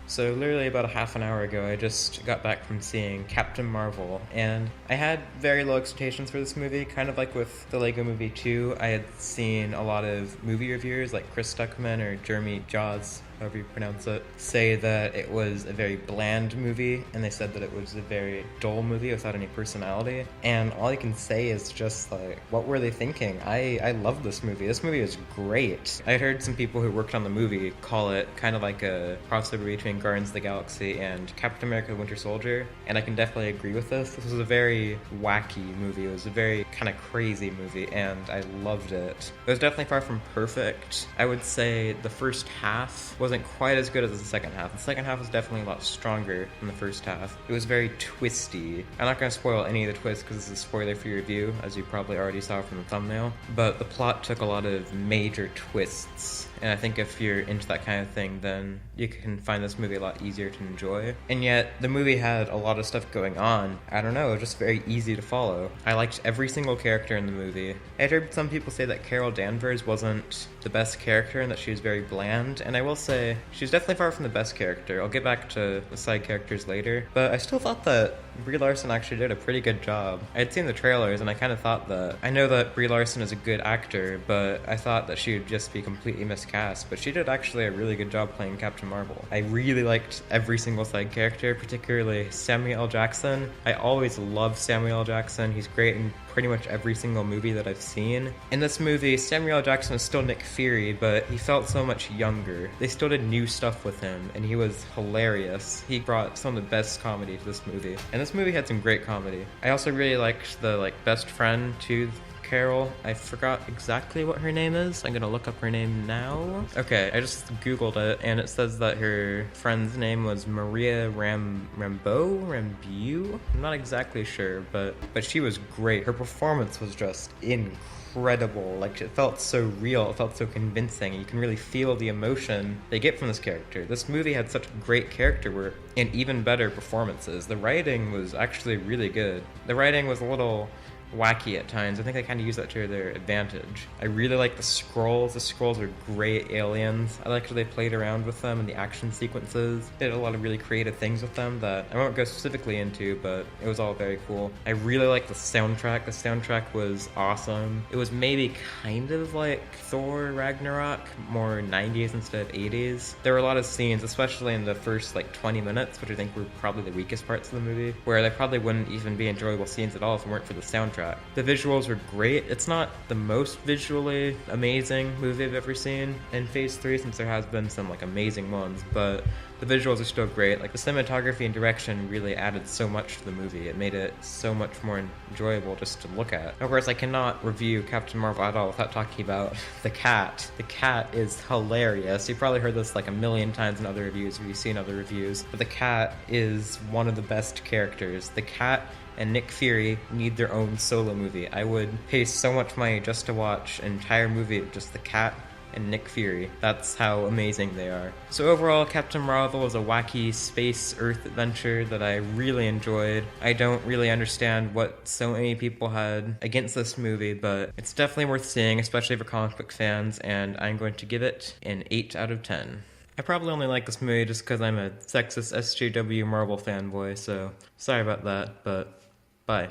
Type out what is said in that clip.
So literally about a half an hour ago, I just got back from seeing Captain Marvel, and I had very low expectations for this movie, kind of like with the Lego Movie 2. I had seen a lot of movie reviewers like Chris Stuckman or Jeremy Jaws, however you pronounce it, say that it was a very bland movie, and they said that it was a very dull movie without any personality. And all I can say is just like, what were they thinking? I love this movie. This movie is great. I heard some people who worked on the movie call it kind of like a crossover between Guardians of the Galaxy and Captain America: Winter Soldier, and I can definitely agree with this. This was a very wacky movie. It was a very kind of crazy movie, and I loved it. It was definitely far from perfect. I would say the first half wasn't quite as good as the second half. The second half was definitely a lot stronger than the first half. It was very twisty. I'm not going to spoil any of the twists because this is a spoiler for your review, as you probably already saw from the thumbnail, but the plot took a lot of major twists, and I think if you're into that kind of thing, then you can find this movie a lot easier to enjoy. And yet, the movie had a lot of stuff going on. I don't know, just very easy to follow. I liked every single character in the movie. I heard some people say that Carol Danvers wasn't the best character and that she was very bland, and I will say, she's definitely far from the best character. I'll get back to the side characters later, but I still thought that Brie Larson actually did a pretty good job. I had seen the trailers and I kind of thought that, I know that Brie Larson is a good actor, but I thought that she would just be completely miscast, but she did actually a really good job playing Captain Marvel. I really liked every single side character, particularly Samuel L. Jackson. I always love Samuel L. Jackson. He's great in pretty much every single movie that I've seen. In this movie, Samuel L. Jackson was still Nick Fury, but he felt so much younger. They still did new stuff with him, and he was hilarious. He brought some of the best comedy to this movie. And this movie had some great comedy. I also really liked the best friend to Carol. I forgot exactly what her name is. I'm gonna look up her name now. Okay, I just googled it, and it says that her friend's name was Maria Rambeau? I'm not exactly sure, but she was great. Her performance was just incredible. Like, it felt so real, it felt so convincing. You can really feel the emotion they get from this character. This movie had such great character work and even better performances. The writing was actually really good. The writing was a little wacky at times. I think they kind of use that to their advantage. I really like the Skrulls. The Skrulls are great aliens. I like how they played around with them in the action sequences. They did a lot of really creative things with them that I won't go specifically into, but it was all very cool. I really like the soundtrack. The soundtrack was awesome. It was maybe kind of like Thor Ragnarok, more 90s instead of 80s. There were a lot of scenes, especially in the first 20 minutes, which I think were probably the weakest parts of the movie, where they probably wouldn't even be enjoyable scenes at all if it weren't for the soundtrack. The visuals were great. It's not the most visually amazing movie I've ever seen in Phase 3, since there has been some amazing ones, but the visuals are still great. The cinematography and direction really added so much to the movie. It made it so much more enjoyable just to look at. Of course, I cannot review Captain Marvel at all without talking about the cat. The cat is hilarious. You've probably heard this a million times in other reviews if you've seen other reviews, but the cat is one of the best characters. The cat and Nick Fury need their own solo movie. I would pay so much money just to watch an entire movie of just the cat and Nick Fury. That's how amazing they are. So overall, Captain Marvel was a wacky space Earth adventure that I really enjoyed. I don't really understand what so many people had against this movie, but it's definitely worth seeing, especially for comic book fans, and I'm going to give it an 8 out of 10. I probably only like this movie just because I'm a sexist SJW Marvel fanboy, so sorry about that, but bye.